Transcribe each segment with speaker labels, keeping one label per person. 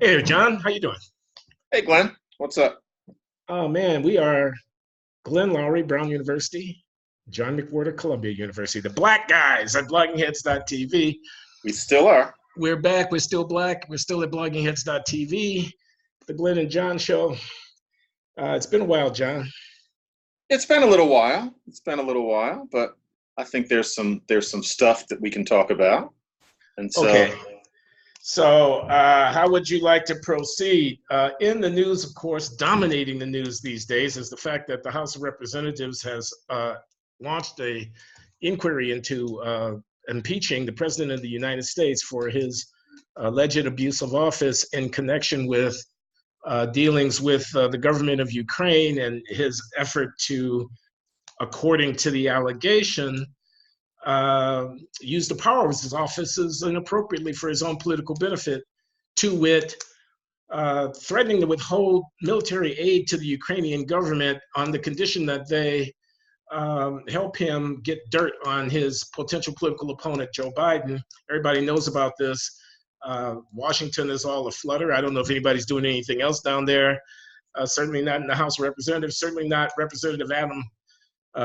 Speaker 1: Hey there, John. How you doing?
Speaker 2: Hey Glenn, what's up?
Speaker 1: Oh man, we are Glenn Loury, Brown University, John McWhorter, Columbia University, the black guys at bloggingheads.tv.
Speaker 2: We still are.
Speaker 1: We're back. We're still black. We're still at bloggingheads.tv, the Glenn and John show. It's been a while, John.
Speaker 2: It's been a little while. But I think there's some stuff that we can talk about. And so,
Speaker 1: Okay. So, how would you like to proceed? In the news, of course, dominating the news these days is the fact that the House of Representatives has launched a inquiry into impeaching the President of the United States for his alleged abuse of office in connection with dealings with the government of Ukraine and his effort to, according to the allegation, use the power of his offices inappropriately for his own political benefit, to wit, threatening to withhold military aid to the Ukrainian government on the condition that they help him get dirt on his potential political opponent, Joe Biden. Everybody knows about this. Washington is all aflutter. I don't know if anybody's doing anything else down there. Certainly not in the House of Representatives, certainly not Representative Adam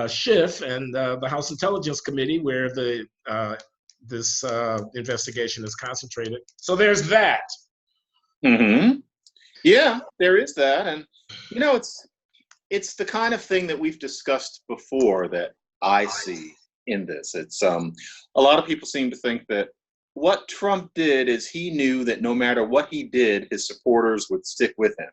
Speaker 1: Schiff and the House Intelligence Committee, where this investigation is concentrated. So there's that.
Speaker 2: yeah, there is that, and it's the kind of thing that we've discussed before that I see in this. It's a lot of people seem to think that what Trump did is he knew that no matter what he did, his supporters would stick with him,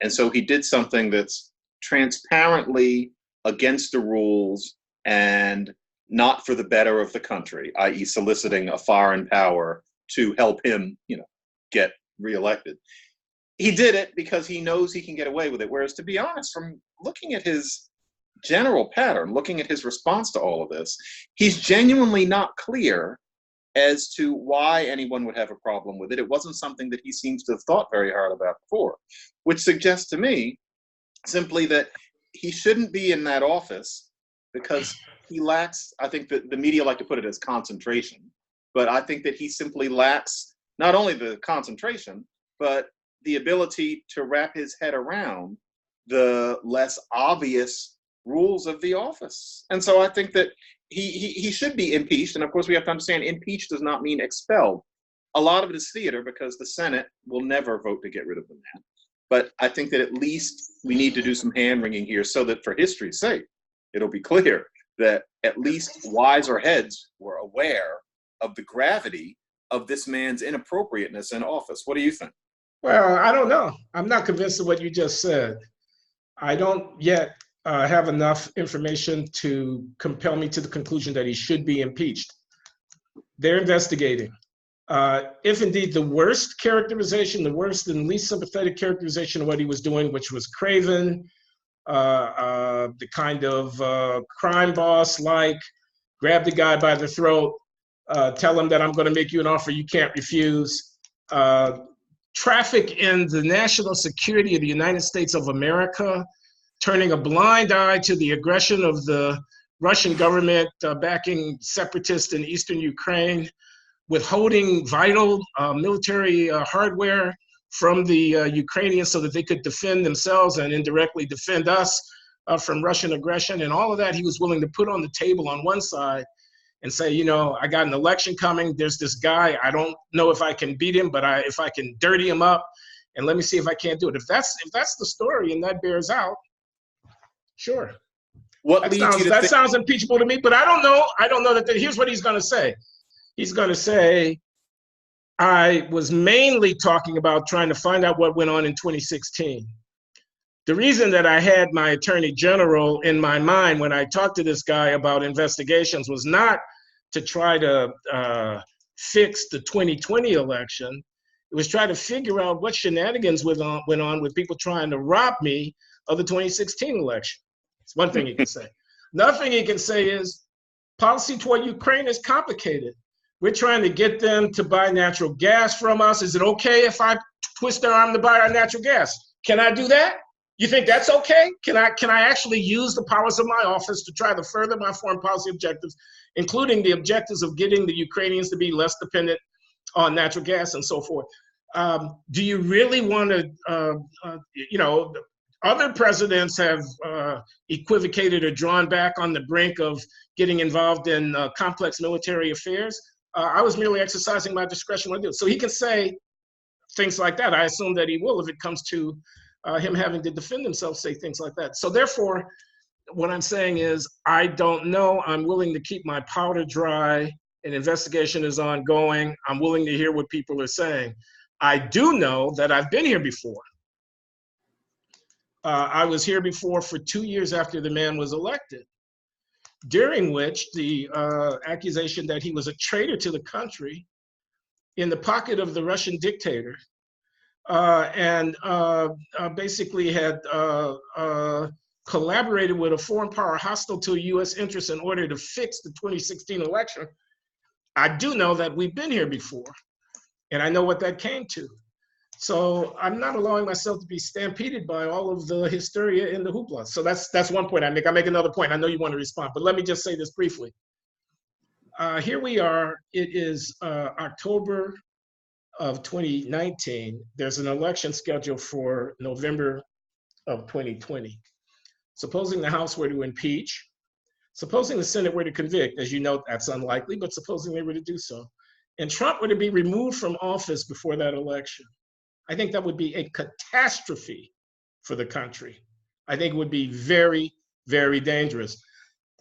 Speaker 2: and so he did something that's transparently against the rules and not for the better of the country, i.e., soliciting a foreign power to help him, get reelected. He did it because he knows he can get away with it. Whereas, to be honest, from looking at his general pattern, looking at his response to all of this, he's genuinely not clear as to why anyone would have a problem with it. It wasn't something that he seems to have thought very hard about before, which suggests to me simply that he shouldn't be in that office because he lacks, I think that the media like to put it as concentration, but I think that he simply lacks not only the concentration, but the ability to wrap his head around the less obvious rules of the office. And so I think that he should be impeached. And of course, we have to understand impeached does not mean expelled. A lot of it is theater because the Senate will never vote to get rid of the man. But I think that at least we need to do some hand-wringing here so that for history's sake, it'll be clear that at least wiser heads were aware of the gravity of this man's inappropriateness in office. What do you think?
Speaker 1: Well, I don't know. I'm not convinced of what you just said. I don't yet have enough information to compel me to the conclusion that he should be impeached. They're investigating. If indeed the worst characterization, the worst and least sympathetic characterization of what he was doing, which was craven, the kind of crime boss like, grab the guy by the throat, tell him that I'm going to make you an offer you can't refuse, traffic in the national security of the United States of America, turning a blind eye to the aggression of the Russian government backing separatists in eastern Ukraine, withholding vital military hardware from the Ukrainians so that they could defend themselves and indirectly defend us from Russian aggression. And all of that he was willing to put on the table on one side and say, I got an election coming. There's this guy. I don't know if I can beat him, but if I can dirty him up, and let me see if I can't do it. If that's the story and that bears out, sure. That sounds impeachable to me, but I don't know. I don't know that. Here's what he's going to say. He's going to say, I was mainly talking about trying to find out what went on in 2016. The reason that I had my attorney general in my mind when I talked to this guy about investigations was not to try to fix the 2020 election. It was try to figure out what shenanigans went on with people trying to rob me of the 2016 election. It's one thing he can say. Another thing he can say is policy toward Ukraine is complicated. We're trying to get them to buy natural gas from us. Is it okay if I twist their arm to buy our natural gas? Can I do that? You think that's okay? Can I actually use the powers of my office to try to further my foreign policy objectives, including the objectives of getting the Ukrainians to be less dependent on natural gas and so forth? Do you really want to, other presidents have equivocated or drawn back on the brink of getting involved in complex military affairs. I was merely exercising my discretion when I do. So he can say things like that. I assume that he will if it comes to him having to defend himself, say things like that. So therefore, what I'm saying is, I don't know. I'm willing to keep my powder dry. An investigation is ongoing. I'm willing to hear what people are saying. I do know that I've been here before. I was here before for 2 years after the man was elected, during which the accusation that he was a traitor to the country in the pocket of the Russian dictator and basically had collaborated with a foreign power hostile to U.S. interests in order to fix the 2016 election. I do know that we've been here before, and I know what that came to. So I'm not allowing myself to be stampeded by all of the hysteria and the hoopla. So that's one point I make. I make another point. I know you want to respond, but let me just say this briefly. Here we are. It is October of 2019. There's an election scheduled for November of 2020. Supposing the House were to impeach, supposing the Senate were to convict, as you know, that's unlikely, but supposing they were to do so, and Trump were to be removed from office before that election, I think that would be a catastrophe for the country. I think it would be very, very dangerous.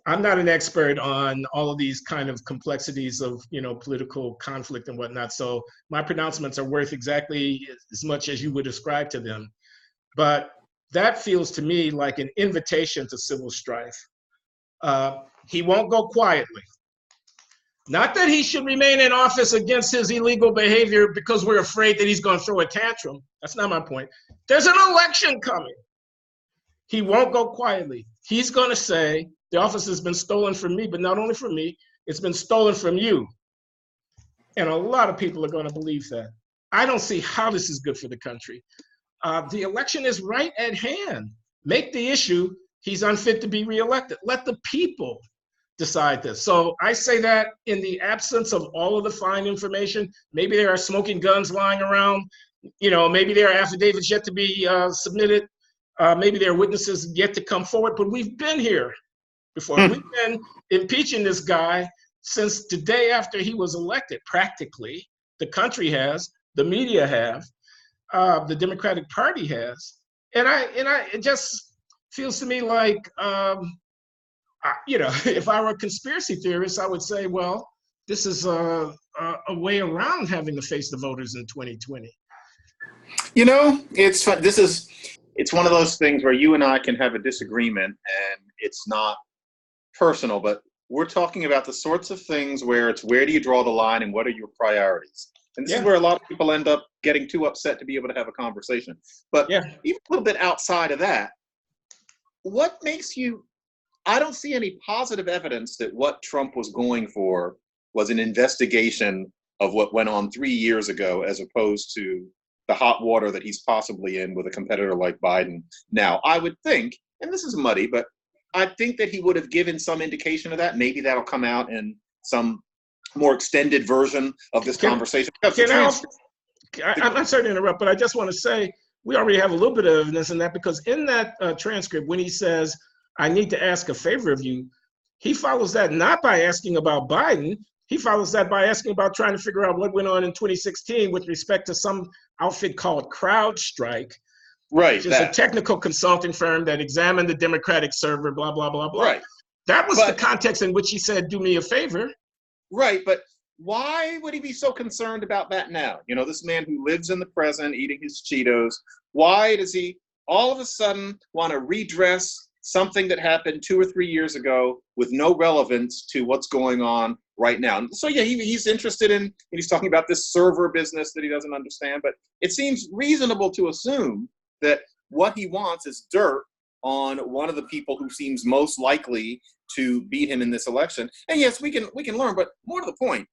Speaker 1: I'm not an expert on all of these kind of complexities of, political conflict and whatnot. So my pronouncements are worth exactly as much as you would ascribe to them. But that feels to me like an invitation to civil strife. He won't go quietly. Not that he should remain in office against his illegal behavior because we're afraid that he's going to throw a tantrum. That's not my point. There's an election coming. He won't go quietly. He's going to say, the office has been stolen from me, but not only from me, it's been stolen from you. And a lot of people are going to believe that. I don't see how this is good for the country. The election is right at hand. Make the issue, he's unfit to be reelected. Let the people decide this. So I say that in the absence of all of the fine information. Maybe there are smoking guns lying around. Maybe there are affidavits yet to be submitted. Maybe there are witnesses yet to come forward. But we've been here before. We've been impeaching this guy since the day after he was elected. Practically, the country has, the media have, the Democratic Party has, and it just feels to me like. If I were a conspiracy theorist, I would say, well, this is a way around having to face the voters in 2020.
Speaker 2: It's fun. It's one of those things where you and I can have a disagreement, and it's not personal, but we're talking about the sorts of things where it's where do you draw the line and what are your priorities? And this is where a lot of people end up getting too upset to be able to have a conversation. But even a little bit outside of that, what makes you... I don't see any positive evidence that what Trump was going for was an investigation of what went on 3 years ago, as opposed to the hot water that he's possibly in with a competitor like Biden now. I would think, and this is muddy, but I think that he would have given some indication of that. Maybe that'll come out in some more extended version of this conversation.
Speaker 1: I'm sorry to interrupt, but I just want to say we already have a little bit of evidence in that, because in that transcript, when he says, I need to ask a favor of you, he follows that not by asking about Biden. He follows that by asking about trying to figure out what went on in 2016 with respect to some outfit called CrowdStrike, which is a technical consulting firm that examined the Democratic server, blah, blah, blah, blah.
Speaker 2: Right.
Speaker 1: That was the context in which he said, do me a favor.
Speaker 2: Right, but why would he be so concerned about that now? This man who lives in the present, eating his Cheetos, why does he all of a sudden want to redress something that happened 2 or 3 years ago with no relevance to what's going on right now? So he's interested in, and he's talking about this server business that he doesn't understand, but it seems reasonable to assume that what he wants is dirt on one of the people who seems most likely to beat him in this election. And yes, we can learn, but more to the point,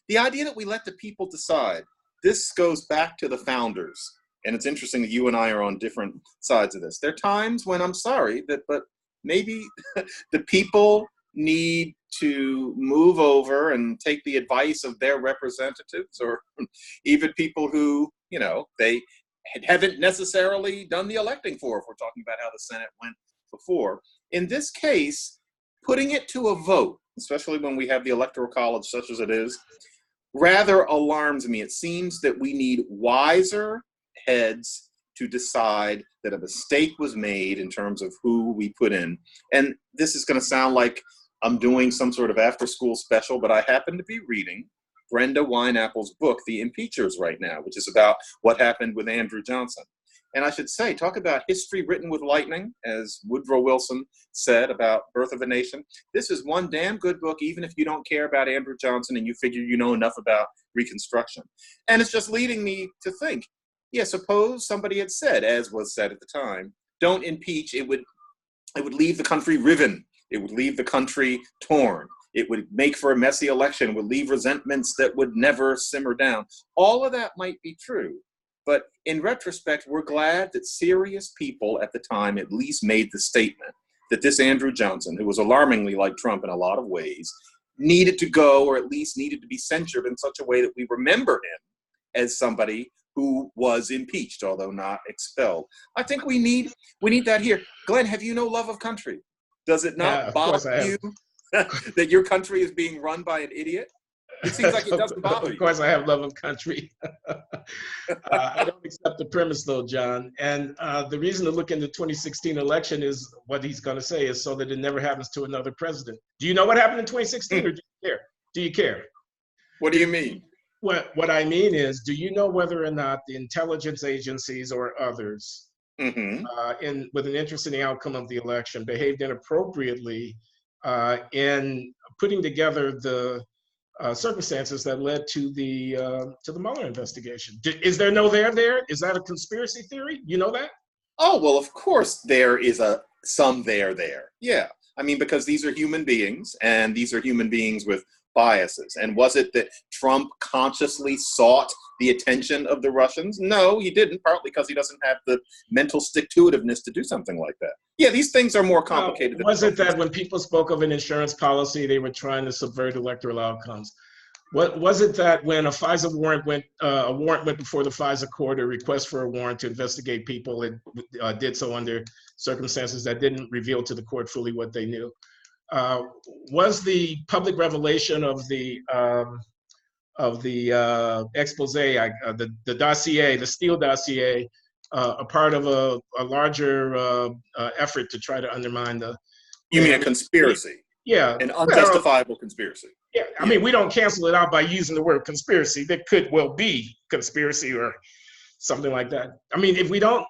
Speaker 2: the idea that we let the people decide, this goes back to the founders. And it's interesting that you and I are on different sides of this. There are times when I'm sorry but maybe the people need to move over and take the advice of their representatives, or even people who, they haven't necessarily done the electing for, if we're talking about how the Senate went before. In this case, putting it to a vote, especially when we have the Electoral College such as it is, rather alarms me. It seems that we need wiser heads to decide that a mistake was made in terms of who we put in. And this is going to sound like I'm doing some sort of after-school special, but I happen to be reading Brenda Wineapple's book, The Impeachers, right now, which is about what happened with Andrew Johnson. And I should say, talk about history written with lightning, as Woodrow Wilson said about Birth of a Nation. This is one damn good book, even if you don't care about Andrew Johnson and you figure you know enough about Reconstruction. And it's just leading me to think, yeah, suppose somebody had said, as was said at the time, don't impeach, it would leave the country riven. It would leave the country torn. It would make for a messy election, would leave resentments that would never simmer down. All of that might be true. But in retrospect, we're glad that serious people at the time at least made the statement that this Andrew Johnson, who was alarmingly like Trump in a lot of ways, needed to go, or at least needed to be censured in such a way that we remember him as somebody who was impeached, although not expelled. I think we need that here. Glenn, have you no love of country? Does it not bother you that your country is being run by an idiot? It seems like it doesn't bother you.
Speaker 1: Of course I have love of country. I don't accept the premise though, John. And the reason to look into the 2016 election is what he's going to say is so that it never happens to another president. Do you know what happened in 2016 or do you care? Do you care?
Speaker 2: What do you mean?
Speaker 1: What I mean is, do you know whether or not the intelligence agencies or others with an interest in the outcome of the election behaved inappropriately in putting together the circumstances that led to the Mueller investigation? Is there no there? Is that a conspiracy theory? You know that?
Speaker 2: Oh, well, of course there is some there. Yeah. I mean, because these are human beings, and these are human beings with biases. And was it that Trump consciously sought the attention of the Russians? No, he didn't, partly because he doesn't have the mental stick-to-itiveness to do something like that. Yeah, these things are more complicated.
Speaker 1: Was it that when people spoke of an insurance policy, they were trying to subvert electoral outcomes? What was it that when a FISA warrant went before the FISA court, a request for a warrant to investigate people, it did so under circumstances that didn't reveal to the court fully what they knew? Was the public revelation of the expose, the dossier, the Steele dossier, a part of a larger effort to try to undermine the?
Speaker 2: You mean a conspiracy?
Speaker 1: Yeah,
Speaker 2: an unjustifiable conspiracy.
Speaker 1: Yeah, I mean, we don't cancel it out by using the word conspiracy. There could well be conspiracy or something like that. I mean, if we don't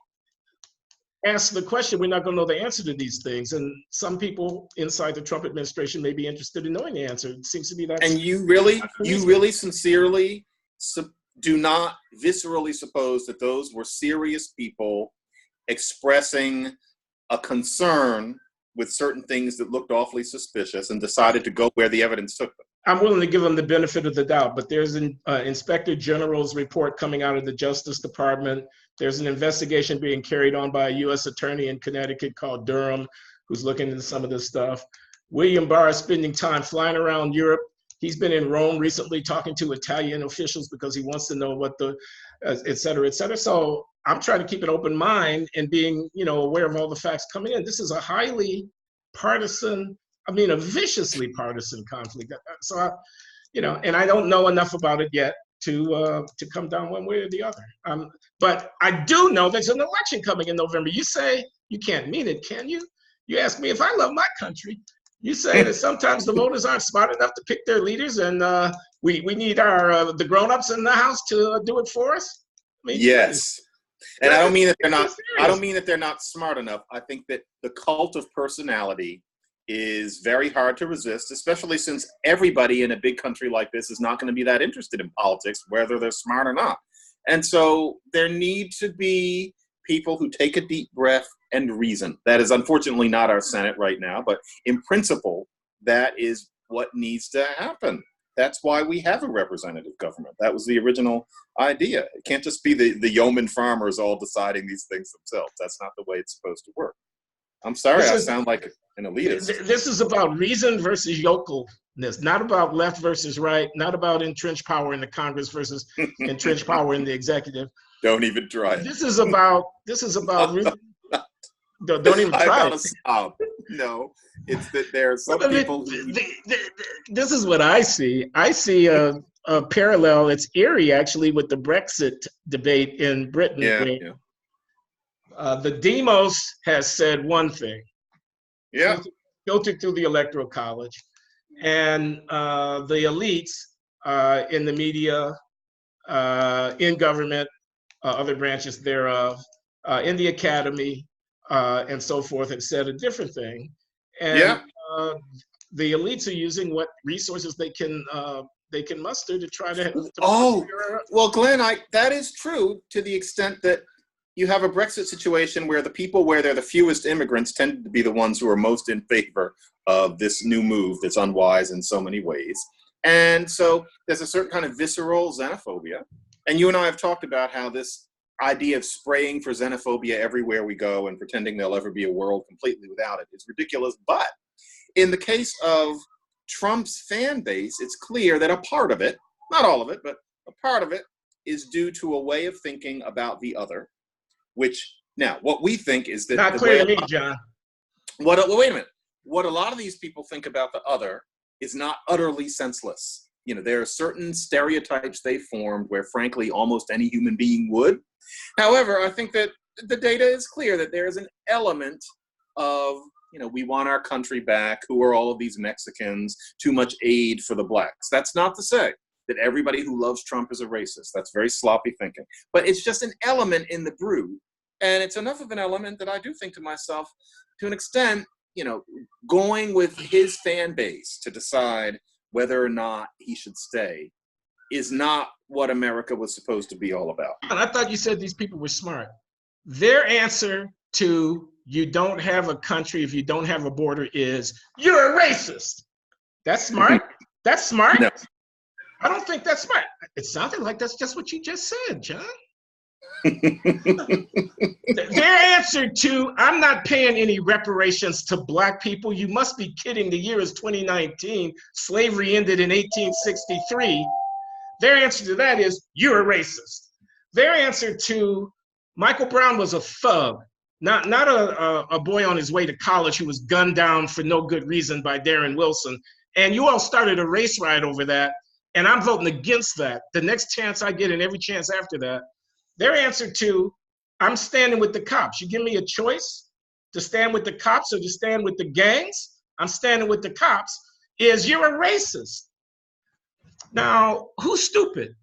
Speaker 1: ask the question, we're not going to know the answer to these things. And some people inside the Trump administration may be interested in knowing the answer. It seems to be that.
Speaker 2: And you really sincerely do not viscerally suppose that those were serious people expressing a concern with certain things that looked awfully suspicious and decided to go where the evidence took them?
Speaker 1: I'm willing to give them the benefit of the doubt, but there's an Inspector General's report coming out of the Justice Department. There's an investigation being carried on by a U.S. attorney in Connecticut called Durham, who's looking into some of this stuff. William Barr is spending time flying around Europe. He's been in Rome recently talking to Italian officials because he wants to know what the, et cetera, et cetera. So I'm trying to keep an open mind and being, aware of all the facts coming in. This is a highly partisan, a viciously partisan conflict. So, and I don't know enough about it yet to come down one way or the other. But I do know there's an election coming in November. You say you can't mean it, can you? You ask me if I love my country. You say that sometimes the voters aren't smart enough to pick their leaders, and we need the grown-ups in the House to do it for us.
Speaker 2: Yes. And I don't mean that they're not. I don't mean that they're not smart enough. I think that the cult of personality is very hard to resist, especially since everybody in a big country like this is not going to be that interested in politics, whether they're smart or not. And so there need to be people who take a deep breath and reason. That is unfortunately not our Senate right now, but in principle, that is what needs to happen. That's why we have a representative government. That was the original idea. It can't just be the yeoman farmers all deciding these things themselves. That's not the way it's supposed to work. I'm sorry,
Speaker 1: This
Speaker 2: I
Speaker 1: is
Speaker 2: sound like an elitist.
Speaker 1: this is about reason versus yokelness, not about left versus right, not about entrenched power in the Congress versus entrenched power in the executive.
Speaker 2: Don't even try it.
Speaker 1: This is about reason. Don't even
Speaker 2: I
Speaker 1: try
Speaker 2: gotta
Speaker 1: it.
Speaker 2: stop. No, it's that there are some
Speaker 1: Well,
Speaker 2: people who.
Speaker 1: this is what I see. I see a parallel. It's eerie, actually, with the Brexit debate in Britain,
Speaker 2: Yeah,
Speaker 1: where
Speaker 2: yeah,
Speaker 1: the demos has said one thing,
Speaker 2: yeah,
Speaker 1: filtered through the Electoral College, and the elites in the media, in government, other branches thereof, in the academy, and so forth, have said a different thing. And
Speaker 2: yeah.
Speaker 1: the elites are using what resources they can muster to try to
Speaker 2: Oh, well, Glenn, that is true to the extent that you have a Brexit situation where the people where they're the fewest immigrants tend to be the ones who are most in favor of this new move that's unwise in so many ways. And so there's a certain kind of visceral xenophobia. And you and I have talked about how this idea of spraying for xenophobia everywhere we go and pretending there'll ever be a world completely without it is ridiculous. But in the case of Trump's fan base, it's clear that a part of it, not all of it, but a part of it is due to a way of thinking about the other, which now what we think is that
Speaker 1: not
Speaker 2: the
Speaker 1: clear
Speaker 2: way
Speaker 1: to me, John.
Speaker 2: wait a minute. What a lot of these people think about the other is not utterly senseless. You know, there are certain stereotypes they formed where, frankly, almost any human being would. However, I think that the data is clear that there is an element of, you know, we want our country back. Who are all of these Mexicans? Too much aid for the blacks. That's not to say that everybody who loves Trump is a racist. That's very sloppy thinking. But it's just an element in the brew. And it's enough of an element that I do think to myself, to an extent, you know, going with his fan base to decide whether or not he should stay is not what America was supposed to be all about.
Speaker 1: And I thought you said these people were smart. Their answer to you don't have a country if you don't have a border is you're a racist. That's smart. That's smart.
Speaker 2: No.
Speaker 1: I don't think that's smart. It sounded like that's just what you just said, John. Their answer to I'm not paying any reparations to black people. You must be kidding. The year is 2019. Slavery ended in 1863. Their answer to that is you're a racist. Their answer to Michael Brown was a thug, not a boy on his way to college who was gunned down for no good reason by Darren Wilson. And you all started a race riot over that, and I'm voting against that. The next chance I get and every chance after that, their answer to I'm standing with the cops. You give me a choice to stand with the cops or to stand with the gangs, I'm standing with the cops, is you're a racist. Now, who's stupid?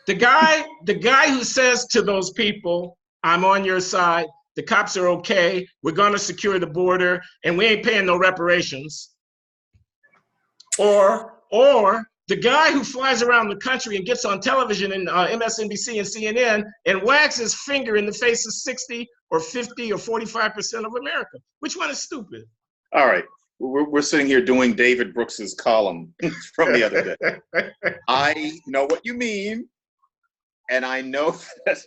Speaker 1: The guy who says to those people, I'm on your side, the cops are okay, we're gonna secure the border, and we ain't paying no reparations. Or the guy who flies around the country and gets on television in MSNBC and CNN and wags his finger in the face of 60 or 50 or 45% of America. Which one is stupid?
Speaker 2: All right. We're sitting here doing David Brooks's column from the other day. I know what you mean, and I know that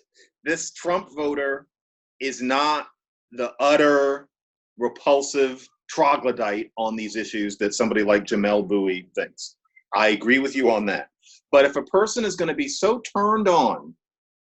Speaker 2: this Trump voter is not the utter repulsive troglodyte on these issues that somebody like Jamel Bowie thinks. I agree with you on that. But if a person is going to be so turned on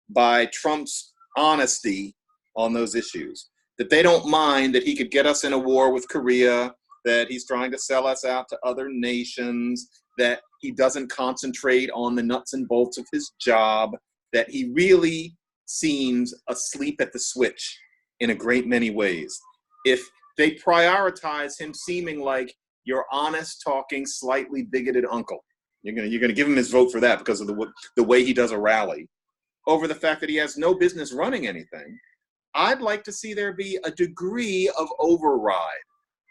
Speaker 2: by Trump's honesty on those issues that they don't mind that he could get us in a war with Korea, that he's trying to sell us out to other nations, that he doesn't concentrate on the nuts and bolts of his job, that he really seems asleep at the switch in a great many ways. If they prioritize him seeming like your honest talking, slightly bigoted uncle, you're gonna give him his vote for that because of the way he does a rally, over the fact that he has no business running anything. I'd like to see there be a degree of override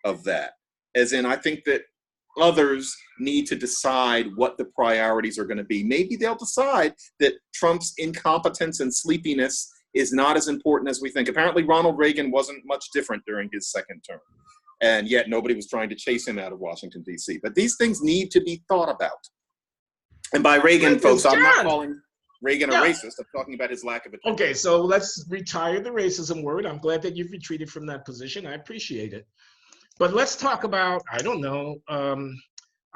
Speaker 2: of that. As in, I think that others need to decide what the priorities are going to be. Maybe they'll decide that Trump's incompetence and sleepiness is not as important as we think. Apparently, Ronald Reagan wasn't much different during his second term, and yet nobody was trying to chase him out of Washington, D.C. But these things need to be thought about. And by Reagan, folks, I'm not calling Reagan a
Speaker 1: Yeah.
Speaker 2: racist. I'm talking about his lack of attention.
Speaker 1: Okay, so let's retire the racism word. I'm glad that you've retreated from that position. I appreciate it. But let's talk about, I don't know,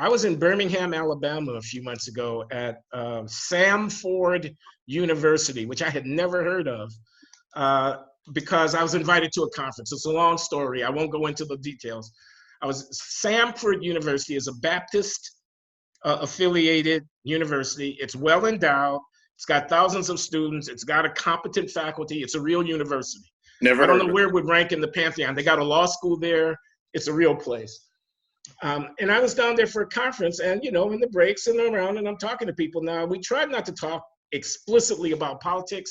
Speaker 1: I was in Birmingham, Alabama a few months ago at Samford University, which I had never heard of, because I was invited to a conference. It's a long story. I won't go into the details. Samford University is a Baptist affiliated university. It's well endowed. It's got thousands of students. It's got a competent faculty. It's a real university.
Speaker 2: Never
Speaker 1: I don't
Speaker 2: heard
Speaker 1: know
Speaker 2: of
Speaker 1: where
Speaker 2: it.
Speaker 1: it would rank in the pantheon. They got a law school there. It's a real place. And I was down there for a conference, and in the breaks and around, and I'm talking to people. Now, we tried not to talk explicitly about politics,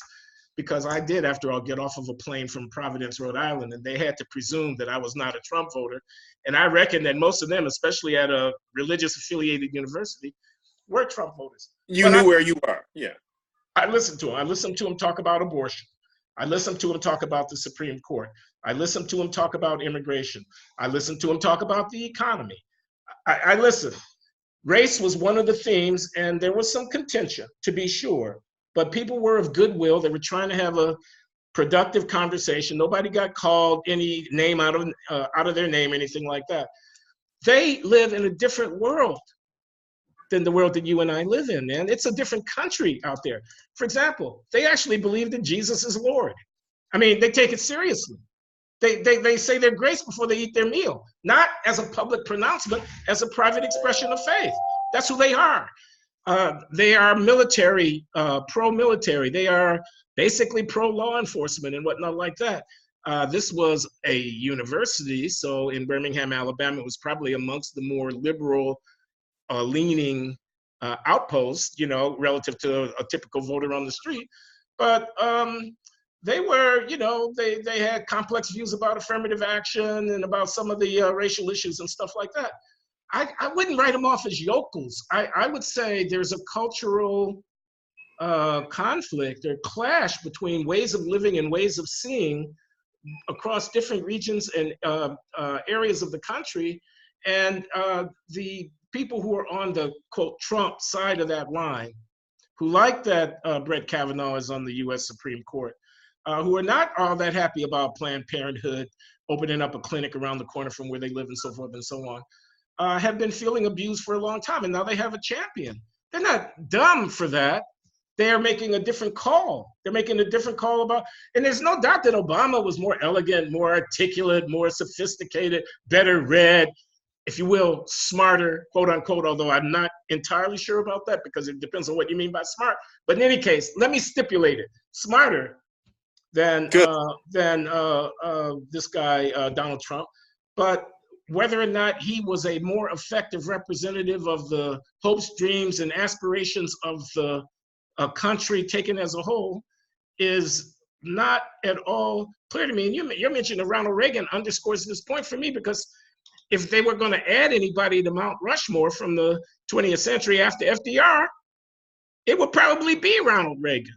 Speaker 1: because I did, after all, get off of a plane from Providence, Rhode Island, and they had to presume that I was not a Trump voter. And I reckon that most of them, especially at a religious affiliated university, were Trump voters.
Speaker 2: You knew where you were. Yeah.
Speaker 1: I listened to him. I listened to him talk about abortion. I listened to him talk about the Supreme Court. I listened to him talk about immigration. I listened to him talk about the economy. I listened. Race was one of the themes, and there was some contention, to be sure, but people were of goodwill. They were trying to have a productive conversation. Nobody got called any name out of their name, anything like that. They live in a different world than the world that you and I live in, man. It's a different country out there. For example, they actually believe that Jesus is Lord. I mean, they take it seriously. They say their grace before they eat their meal, not as a public pronouncement, as a private expression of faith. That's who they are. They are military, pro-military. They are basically pro-law enforcement and whatnot like that. This was a university, so in Birmingham, Alabama, it was probably amongst the more liberal leaning outposts, relative to a typical voter on the street. But they were, they had complex views about affirmative action and about some of the racial issues and stuff like that. I wouldn't write them off as yokels. I would say there's a cultural conflict or clash between ways of living and ways of seeing across different regions and areas of the country. And the people who are on the, quote, Trump side of that line, who like that Brett Kavanaugh is on the US Supreme Court, who are not all that happy about Planned Parenthood opening up a clinic around the corner from where they live and so forth and so on, have been feeling abused for a long time, and now they have a champion. They're not dumb for that. They're making a different call. They're making a different call about, and there's no doubt that Obama was more elegant, more articulate, more sophisticated, better read, if you will, smarter, quote unquote, although I'm not entirely sure about that because it depends on what you mean by smart. But in any case, let me stipulate it. Smarter than this guy, Donald Trump. But whether or not he was a more effective representative of the hopes, dreams, and aspirations of the country taken as a whole is not at all clear to me. And your mention of Ronald Reagan underscores this point for me, because if they were going to add anybody to Mount Rushmore from the 20th century after FDR, it would probably be Ronald Reagan.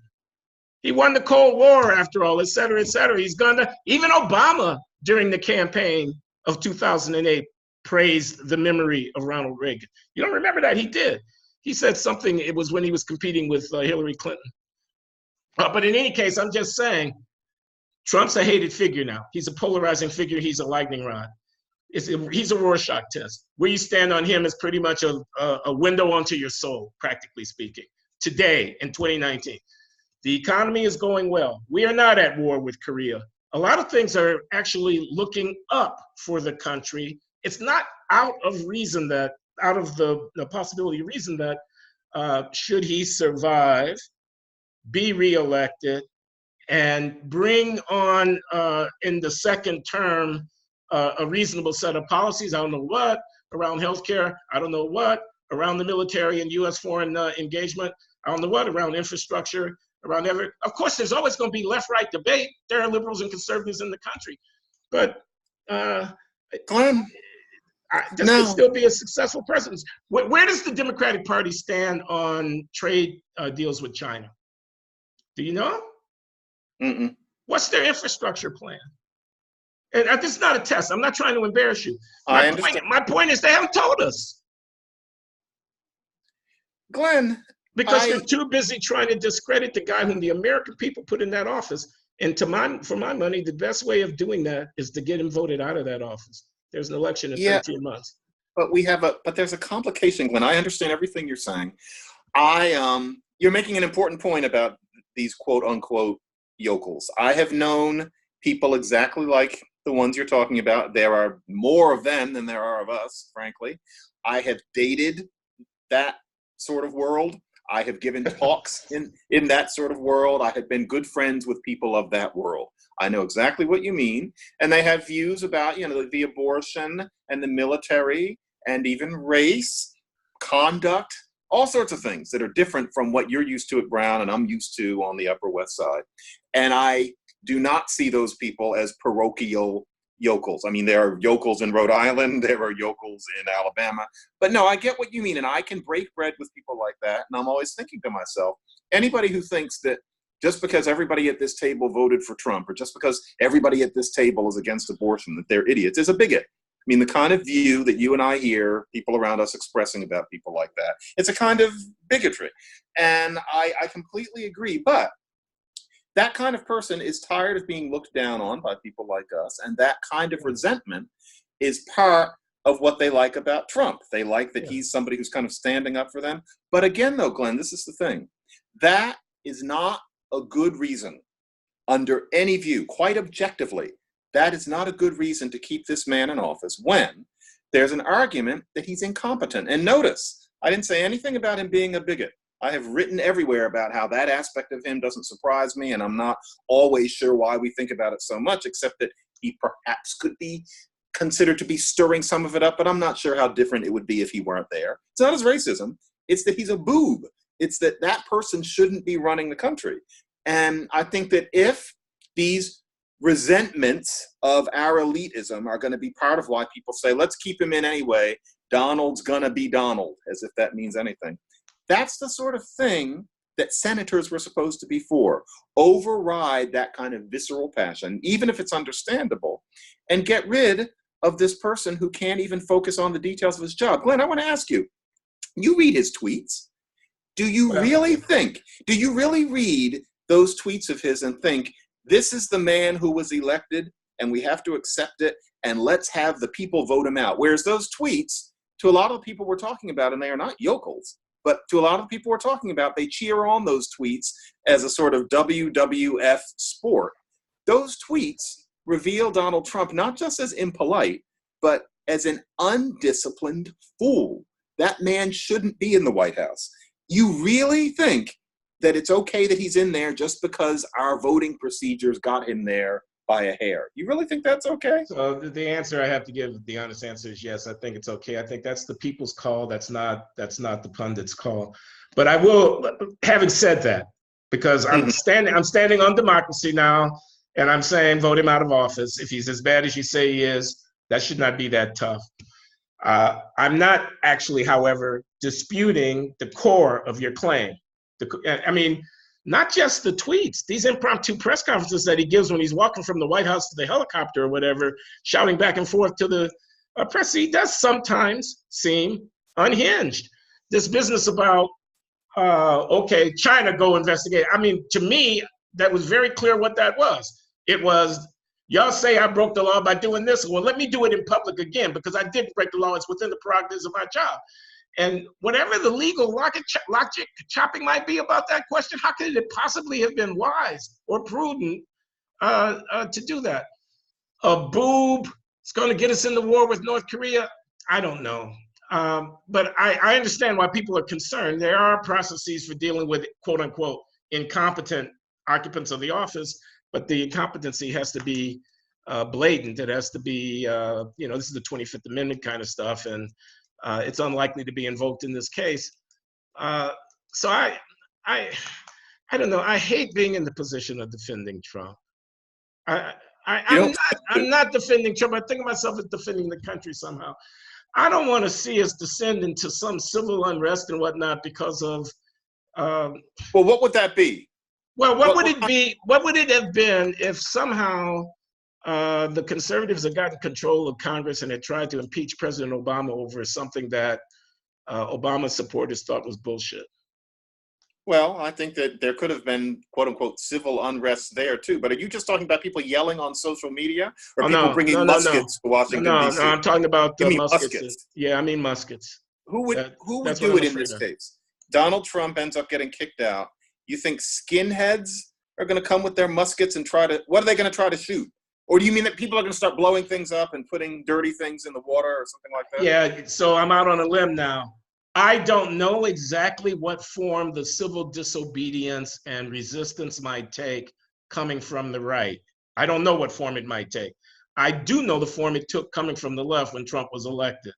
Speaker 1: He won the Cold War, after all, et cetera, et cetera. He's gonna, even Obama during the campaign of 2008 praised the memory of Ronald Reagan. You don't remember that? He did. He said something, it was when he was competing with Hillary Clinton. But in any case, I'm just saying, Trump's a hated figure now. He's a polarizing figure. He's a lightning rod. He's a Rorschach test. Where you stand on him is pretty much a window onto your soul, practically speaking, today in 2019. The economy is going well. We are not at war with Korea. A lot of things are actually looking up for the country. It's not out of the possibility of reason that should he survive, be reelected, and bring on in the second term a reasonable set of policies. I don't know what, around healthcare. I don't know what, around the military and U.S. foreign engagement. I don't know what, around infrastructure. Of course, there's always going to be left-right debate. There are liberals and conservatives in the country, but
Speaker 2: Glenn,
Speaker 1: this could still be a successful president. Where does the Democratic Party stand on trade deals with China? Do you know?
Speaker 2: Mm-mm.
Speaker 1: What's their infrastructure plan? And this is not a test. I'm not trying to embarrass you. My point is they haven't told us.
Speaker 2: Glenn,
Speaker 1: because they're too busy trying to discredit the guy whom the American people put in that office. And for my money, the best way of doing that is to get him voted out of that office. There's an election in
Speaker 2: Yeah,
Speaker 1: 13 months.
Speaker 2: but there's a complication, Glenn. I understand everything you're saying. You're making an important point about these quote unquote yokels. I have known people exactly like the ones you're talking about. There are more of them than there are of us, frankly. I have dated that sort of world. I have given talks in that sort of world. I have been good friends with people of that world. I know exactly what you mean. And they have views about, the abortion and the military and even race, conduct, all sorts of things that are different from what you're used to at Brown and I'm used to on the Upper West Side. And I do not see those people as parochial yokels. I mean, there are yokels in Rhode Island, there are yokels in Alabama, but no, I get what you mean. And I can break bread with people like that. And I'm always thinking to myself, anybody who thinks that just because everybody at this table voted for Trump, or just because everybody at this table is against abortion, that they're idiots, is a bigot. I mean, the kind of view that you and I hear people around us expressing about people like that, it's a kind of bigotry. And I completely agree. But that kind of person is tired of being looked down on by people like us. And that kind of resentment is part of what they like about Trump. They like that he's somebody who's kind of standing up for them. But again, though, Glenn, this is the thing. That is not a good reason under any view, quite objectively. That is not a good reason to keep this man in office when there's an argument that he's incompetent. And notice, I didn't say anything about him being a bigot. I have written everywhere about how that aspect of him doesn't surprise me, and I'm not always sure why we think about it so much, except that he perhaps could be considered to be stirring some of it up, but I'm not sure how different it would be if he weren't there. It's not his racism. It's that he's a boob. It's that that person shouldn't be running the country. And I think that if these resentments of our elitism are going to be part of why people say, let's keep him in anyway, Donald's going to be Donald, as if that means anything. That's the sort of thing that senators were supposed to be for. Override that kind of visceral passion, even if it's understandable, and get rid of this person who can't even focus on the details of his job. Glenn, I want to ask you, you read his tweets. Do you really read those tweets of his and think, this is the man who was elected and we have to accept it and let's have the people vote him out? Whereas those tweets, to a lot of the people we're talking about, and they are not yokels, but to a lot of the people we're talking about, they cheer on those tweets as a sort of WWF sport. Those tweets reveal Donald Trump not just as impolite, but as an undisciplined fool. That man shouldn't be in the White House. You really think that it's okay that he's in there just because our voting procedures got him there by a hair? You really think that's okay?
Speaker 1: So the answer I have to give, the honest answer is yes, I think it's okay. I think that's the people's call. That's not the pundits' call. But I will, having said that, because I'm standing on democracy now, and I'm saying vote him out of office. If he's as bad as you say he is, that should not be that tough. I'm not actually, however, disputing the core of your claim. I mean, not just the tweets, these impromptu press conferences that he gives when he's walking from the White House to the helicopter or whatever, shouting back and forth to the press, he does sometimes seem unhinged. This business about, okay, China, go investigate. I mean, to me, that was very clear what that was. It was, y'all say I broke the law by doing this. Well, let me do it in public again, because I didn't break the law. It's within the prerogatives of my job. And whatever the legal logic chopping might be about that question, how could it possibly have been wise or prudent to do that? A boob is going to get us into war with North Korea? I don't know. But I understand why people are concerned. There are processes for dealing with, quote unquote, incompetent occupants of the office, but the incompetency has to be blatant. It has to be, this is the 25th Amendment kind of stuff, and it's unlikely to be invoked in this case. So I don't know. I hate being in the position of defending Trump. I'm not defending Trump. I think of myself as defending the country somehow. I don't want to see us descend into some civil unrest and whatnot because of.
Speaker 2: Well, what would that be?
Speaker 1: Well, what would it be? What would it have been if somehow the conservatives had gotten control of Congress and had tried to impeach President Obama over something that Obama's supporters thought was bullshit?
Speaker 2: Well, I think that there could have been quote unquote civil unrest there too. But are you just talking about people yelling on social media, or
Speaker 1: Oh,
Speaker 2: people
Speaker 1: no,
Speaker 2: bringing
Speaker 1: no, no, no.
Speaker 2: muskets to Washington,
Speaker 1: No,
Speaker 2: D.C.?
Speaker 1: I'm talking about
Speaker 2: Give me
Speaker 1: muskets.
Speaker 2: muskets.
Speaker 1: Yeah, I mean muskets.
Speaker 2: Who would
Speaker 1: That's what
Speaker 2: do
Speaker 1: I'm
Speaker 2: it in
Speaker 1: afraid
Speaker 2: this
Speaker 1: of.
Speaker 2: case? Donald Trump ends up getting kicked out. You think skinheads are going to come with their muskets and try to? What are they going to try to shoot? Or do you mean that people are going to start blowing things up and putting dirty things in the water or something like that?
Speaker 1: Yeah, so I'm out on a limb now. I don't know exactly what form the civil disobedience and resistance might take coming from the right. I don't know what form it might take. I do know the form it took coming from the left when Trump was elected.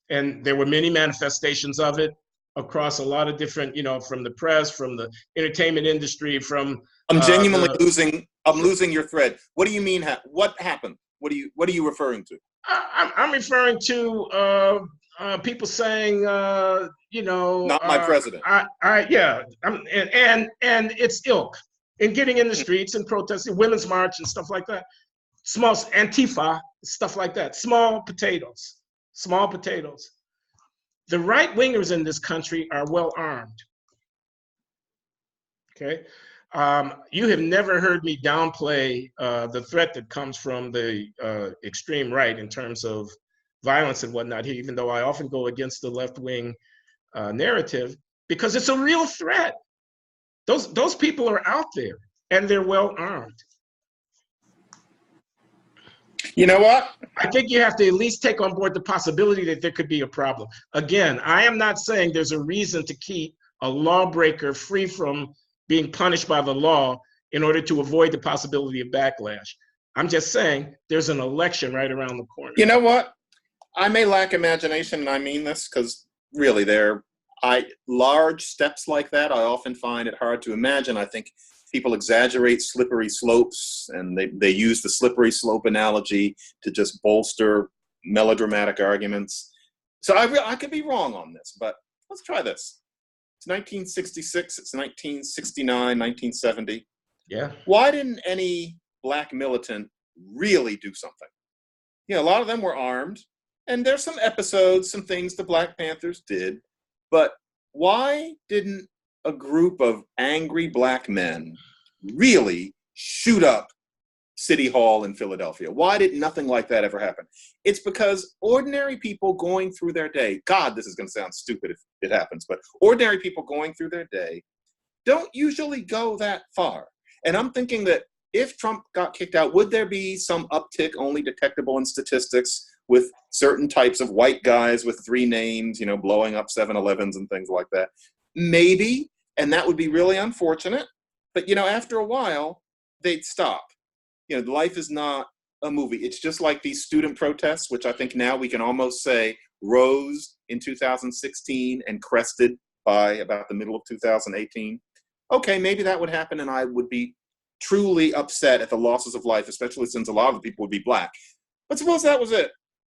Speaker 1: And there were many manifestations of it across a lot of different, from the press, from the entertainment industry, from
Speaker 2: I'm genuinely
Speaker 1: the.
Speaker 2: losing. I'm losing your thread. What do you mean? What happened? What are you referring to?
Speaker 1: I'm referring to people saying,
Speaker 2: Not my president.
Speaker 1: yeah, and its ilk in getting in the streets and protesting, women's march and stuff like that. Small Antifa, stuff like that. Small potatoes. Small potatoes. The right wingers in this country are well armed. Okay. You have never heard me downplay the threat that comes from the extreme right in terms of violence and whatnot here, even though I often go against the left-wing narrative, because it's a real threat. Those people are out there and they're well armed.
Speaker 2: You know what?
Speaker 1: I think you have to at least take on board the possibility that there could be a problem. Again, I am not saying there's a reason to keep a lawbreaker free from being punished by the law in order to avoid the possibility of backlash. I'm just saying there's an election right around the corner.
Speaker 2: You know what? I may lack imagination, and I mean this because really, large steps like that, I often find it hard to imagine. I think people exaggerate slippery slopes, and they use the slippery slope analogy to just bolster melodramatic arguments. So I could be wrong on this, but let's try this. It's 1966, it's 1969, 1970.
Speaker 1: Yeah.
Speaker 2: Why didn't any black militant really do something? A lot of them were armed, and there's some episodes, some things the Black Panthers did, but why didn't a group of angry black men really shoot up City Hall in Philadelphia? Why did nothing like that ever happen? It's because ordinary people going through their day, God, this is going to sound stupid if it happens, but ordinary people going through their day don't usually go that far. And I'm thinking that if Trump got kicked out, would there be some uptick only detectable in statistics with certain types of white guys with 3 names, blowing up 7-Elevens and things like that? Maybe, and that would be really unfortunate. But, after a while, they'd stop. Life is not a movie. It's just like these student protests, which I think now we can almost say rose in 2016 and crested by about the middle of 2018. Okay, maybe that would happen, and I would be truly upset at the losses of life, especially since a lot of the people would be black. But suppose that was it.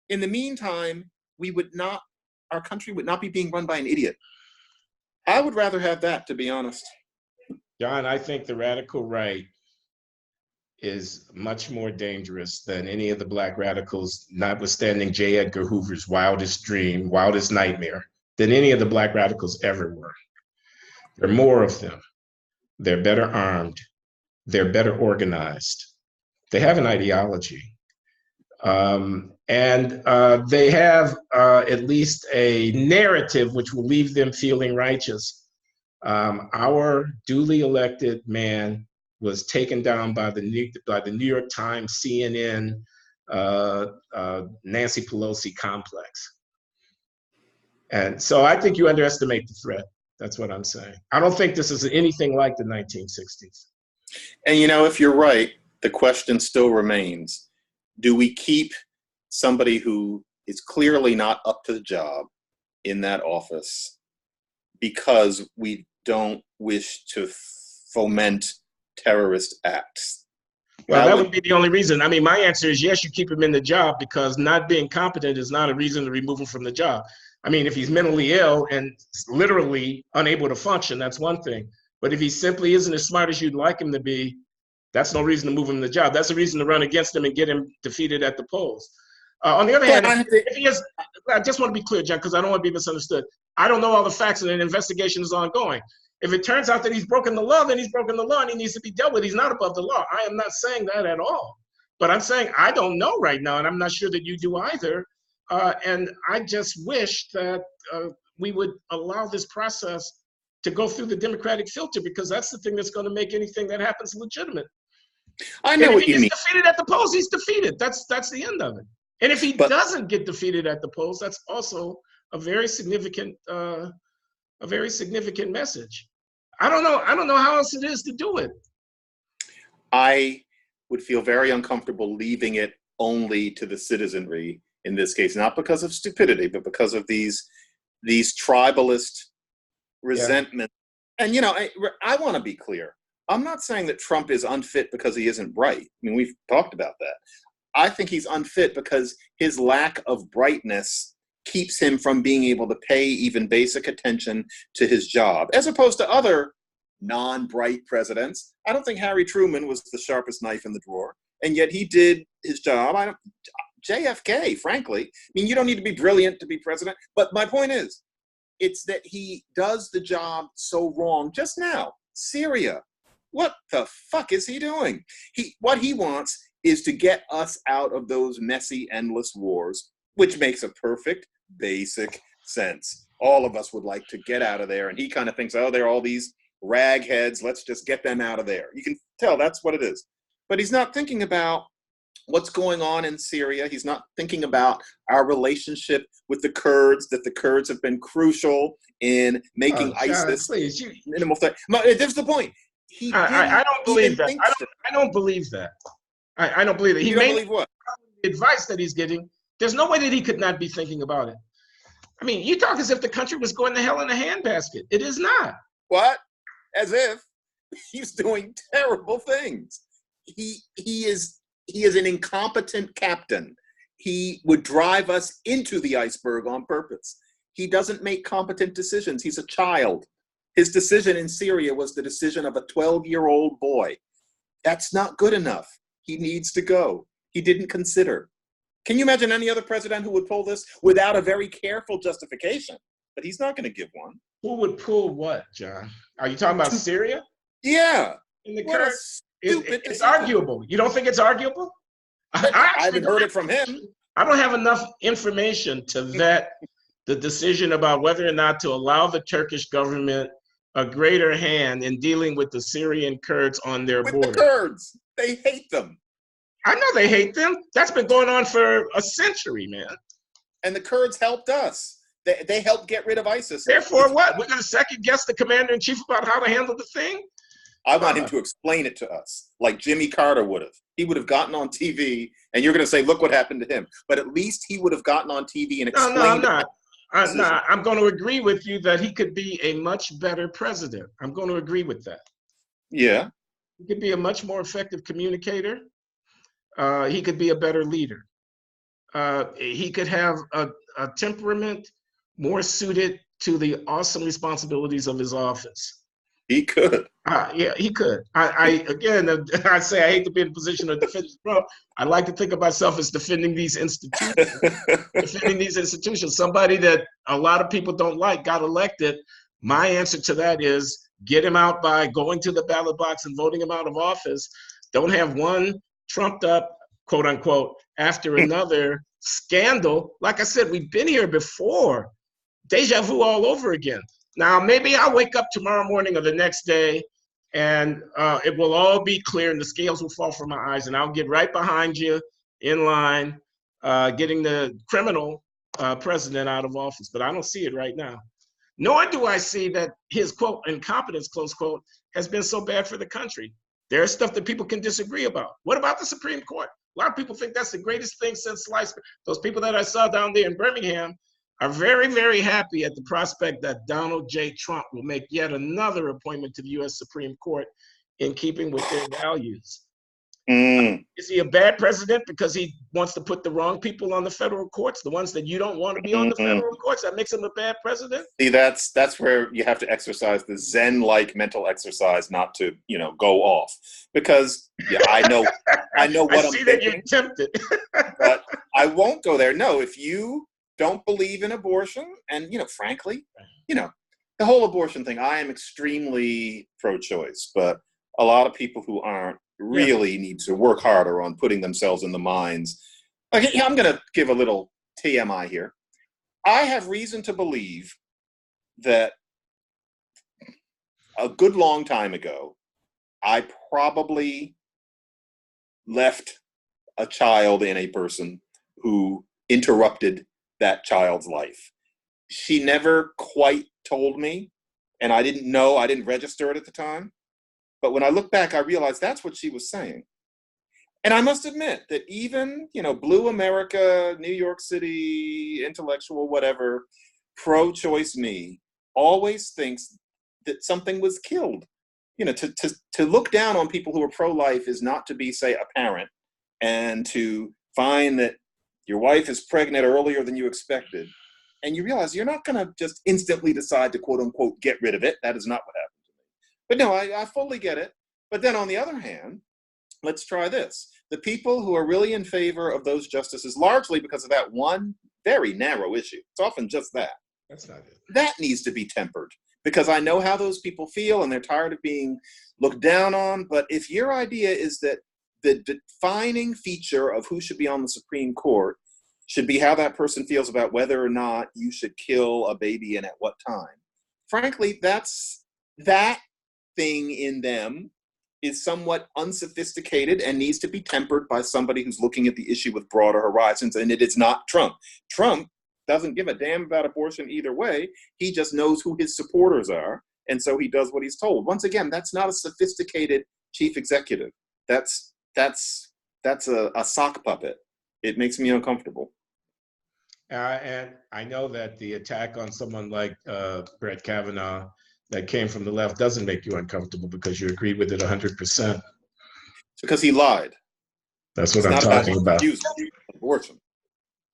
Speaker 2: In the meantime, our country would not be being run by an idiot. I would rather have that, to be honest.
Speaker 1: John, I think the radical right is much more dangerous than any of the black radicals, notwithstanding J. Edgar Hoover's wildest dream, wildest nightmare, than any of the black radicals ever were. There are more of them. They're better armed. They're better organized. They have an ideology. And they have at least a narrative which will leave them feeling righteous. Our duly elected man was taken down by the New York Times, CNN, Nancy Pelosi complex. And so I think you underestimate the threat. That's what I'm saying. I don't think this is anything like the 1960s.
Speaker 2: And if you're right, the question still remains. Do we keep somebody who is clearly not up to the job in that office because we don't wish to foment terrorist acts?
Speaker 1: Well, that would be the only reason. I mean, my answer is yes, you keep him in the job, because not being competent is not a reason to remove him from the job. I mean, if he's mentally ill and literally unable to function, that's one thing. But if he simply isn't as smart as you'd like him to be, that's no reason to move him from the job. That's a reason to run against him and get him defeated at the polls. On the other hand, if he is, I just want to be clear, John, because I don't want to be misunderstood. I don't know all the facts, and an investigation is ongoing. If it turns out that he's broken the law, then he's broken the law and he needs to be dealt with. He's not above the law. I am not saying that at all. But I'm saying I don't know right now, and I'm not sure that you do either. And I just wish that we would allow this process to go through the democratic filter, because that's the thing that's going to make anything that happens legitimate.
Speaker 2: I know what you mean.
Speaker 1: If he's defeated at the polls, he's defeated. That's the end of it. And if he doesn't get defeated at the polls, that's also a very significant message. I don't know how else it is to do it.
Speaker 2: I would feel very uncomfortable leaving it only to the citizenry in this case, not because of stupidity, but because of these tribalist resentment. And I want to be clear. I'm not saying that Trump is unfit because he isn't bright. I mean, we've talked about that. I think he's unfit because his lack of brightness keeps him from being able to pay even basic attention to his job, as opposed to other non-bright presidents. I don't think Harry Truman was the sharpest knife in the drawer, and yet he did his job. JFK, frankly, I mean, you don't need to be brilliant to be president, but my point is, it's that he does the job so wrong. Just now, Syria, what the fuck is he doing? What he wants is to get us out of those messy, endless wars, which makes a perfect, basic sense. All of us would like to get out of there, and he kind of thinks, oh, there are all these ragheads, let's just get them out of there. You can tell that's what it is. But he's not thinking about what's going on in Syria. He's not thinking about our relationship with the Kurds, that the Kurds have been crucial in making ISIS minimal threat. That's the point.
Speaker 1: I don't believe that. I don't believe that. I don't believe that.
Speaker 2: You don't believe what?
Speaker 1: The advice that he's getting, there's no way that he could not be thinking about it. I mean, you talk as if the country was going to hell in a handbasket. It is not.
Speaker 2: What? As if he's doing terrible things. He is an incompetent captain. He would drive us into the iceberg on purpose. He doesn't make competent decisions. He's a child. His decision in Syria was the decision of a 12-year-old boy. That's not good enough. He needs to go. He didn't consider. Can you imagine any other president who would pull this without a very careful justification? But he's not going to give one.
Speaker 1: Who would pull what, John? Are you talking about Syria?
Speaker 2: Yeah.
Speaker 1: It's arguable. You don't think it's arguable?
Speaker 2: I haven't heard it from him.
Speaker 1: I don't have enough information to vet the decision about whether or not to allow the Turkish government a greater hand in dealing with the Syrian Kurds on their border.
Speaker 2: The Kurds, they hate them.
Speaker 1: I know they hate them. That's been going on for a century, man.
Speaker 2: And the Kurds helped us. They helped get rid of ISIS.
Speaker 1: Therefore, what? We're going to second guess the commander-in-chief about how to handle the thing?
Speaker 2: I want him to explain it to us, like Jimmy Carter would have. He would have gotten on TV, and you're going to say, look what happened to him. But at least he would have gotten on TV and explained it.
Speaker 1: No, I'm not. I'm going to agree with you that he could be a much better president. I'm going to agree with that.
Speaker 2: Yeah.
Speaker 1: He could be a much more effective communicator. He could be a better leader. He could have a temperament more suited to the awesome responsibilities of his office.
Speaker 2: He could.
Speaker 1: Yeah, he could. I say I hate to be in a position of defending Trump. I like to think of myself as defending these institutions. Somebody that a lot of people don't like got elected. My answer to that is get him out by going to the ballot box and voting him out of office. Don't have one trumped up, quote unquote, after another scandal. Like I said, we've been here before. Deja vu all over again. Now, maybe I'll wake up tomorrow morning or the next day and it will all be clear and the scales will fall from my eyes and I'll get right behind you in line, getting the criminal president out of office. But I don't see it right now. Nor do I see that his, quote, incompetence, close quote, has been so bad for the country. There's stuff that people can disagree about. What about the Supreme Court? A lot of people think that's the greatest thing since sliced. Those people that I saw down there in Birmingham are very, very happy at the prospect that Donald J. Trump will make yet another appointment to the U.S. Supreme Court in keeping with their values. Is he a bad president because he wants to put the wrong people on the federal courts, the ones that you don't want to be on the federal courts? That makes him a bad president?
Speaker 2: See, that's where you have to exercise the Zen-like mental exercise not to, go off. Because I know what I'm thinking. I see that you're tempted. But I won't go there. No, if you don't believe in abortion, and frankly, the whole abortion thing, I am extremely pro-choice, but a lot of people who aren't really need to work harder on putting themselves in the minds. Okay, I'm going to give a little TMI here. I have reason to believe that a good long time ago, I probably left a child in a person who interrupted that child's life. She never quite told me, and I didn't know, I didn't register it at the time. But when I look back, I realized that's what she was saying. And I must admit that even, blue America, New York City, intellectual, whatever, pro-choice me always thinks that something was killed. To look down on people who are pro-life is not to be, say, a parent, and to find that your wife is pregnant earlier than you expected. And you realize you're not going to just instantly decide to, quote unquote, get rid of it. That is not what happened to me. But no, I fully get it. But then on the other hand, let's try this. The people who are really in favor of those justices, largely because of that one very narrow issue, it's often just that.
Speaker 1: That's not it.
Speaker 2: That needs to be tempered, because I know how those people feel and they're tired of being looked down on. But if your idea is that the defining feature of who should be on the Supreme Court should be how that person feels about whether or not you should kill a baby and at what time, frankly, that thing in them is somewhat unsophisticated and needs to be tempered by somebody who's looking at the issue with broader horizons. And it is not Trump. Trump doesn't give a damn about abortion either way. He just knows who his supporters are, and so he does what he's told. Once again, that's not a sophisticated chief executive. That's a sock puppet. It makes me uncomfortable.
Speaker 1: And I know that the attack on someone like Brett Kavanaugh that came from the left doesn't make you uncomfortable because you agree with it 100%.
Speaker 2: It's because he lied.
Speaker 1: That's what I'm talking about.
Speaker 2: Abortion.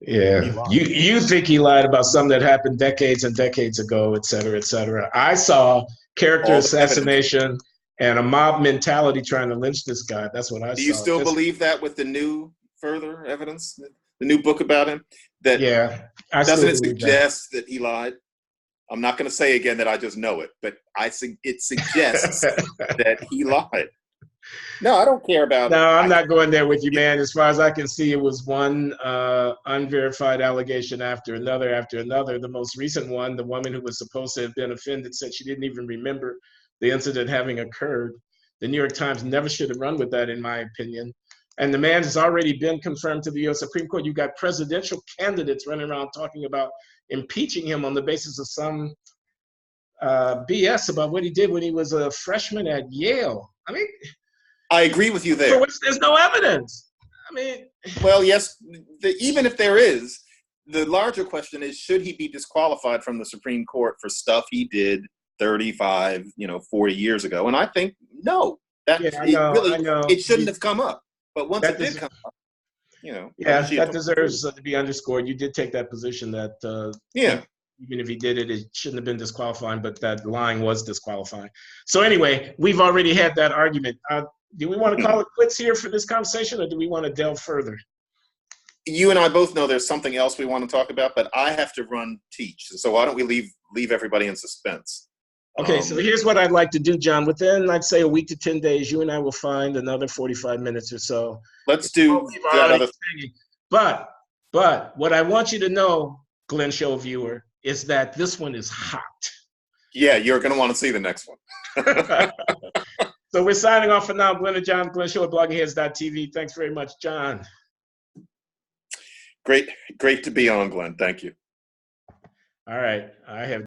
Speaker 1: Yeah, you think he lied about something that happened decades and decades ago, et cetera, et cetera. I saw character assassination and a mob mentality trying to lynch this guy. That's what I saw.
Speaker 2: Do you still believe that with the new further evidence, the new book about him? That doesn't it suggest that he lied? I'm not going to say again that I just know it, but it suggests that he lied. No, I don't care about.
Speaker 1: No, I'm not going there with you, man. As far as I can see, it was one unverified allegation after another. The most recent one, the woman who was supposed to have been offended said she didn't even remember the incident having occurred. The New York Times never should have run with that, in my opinion. And the man has already been confirmed to the U.S. Supreme Court. You've got presidential candidates running around talking about impeaching him on the basis of some BS about what he did when he was a freshman at Yale. I mean,
Speaker 2: I agree with you there.
Speaker 1: For which there's no evidence. I mean,
Speaker 2: well, yes, even if there is, the larger question is, should he be disqualified from the Supreme Court for stuff he did 35, 40 years ago? And I think no, it shouldn't have come up. But once it did come up,
Speaker 1: that deserves to be underscored. You did take that position that even if he did it, it shouldn't have been disqualifying, but that lying was disqualifying. So anyway, we've already had that argument. Do we want to call it quits here for this conversation, or do we want to delve further?
Speaker 2: You and I both know there's something else we want to talk about, but I have to run teach. So why don't we leave everybody in suspense?
Speaker 1: Okay, so here's what I'd like to do, John. Within, I'd say, a week to 10 days, you and I will find another 45 minutes or so.
Speaker 2: Let's do that other.
Speaker 1: But what I want you to know, Glenn Show viewer, is that this one is hot.
Speaker 2: Yeah, you're going to want to see the next one.
Speaker 1: So we're signing off for now. Glenn and John, Glenn Show at bloggingheads.tv. Thanks very much, John.
Speaker 2: Great to be on, Glenn. Thank you.
Speaker 1: All right. I have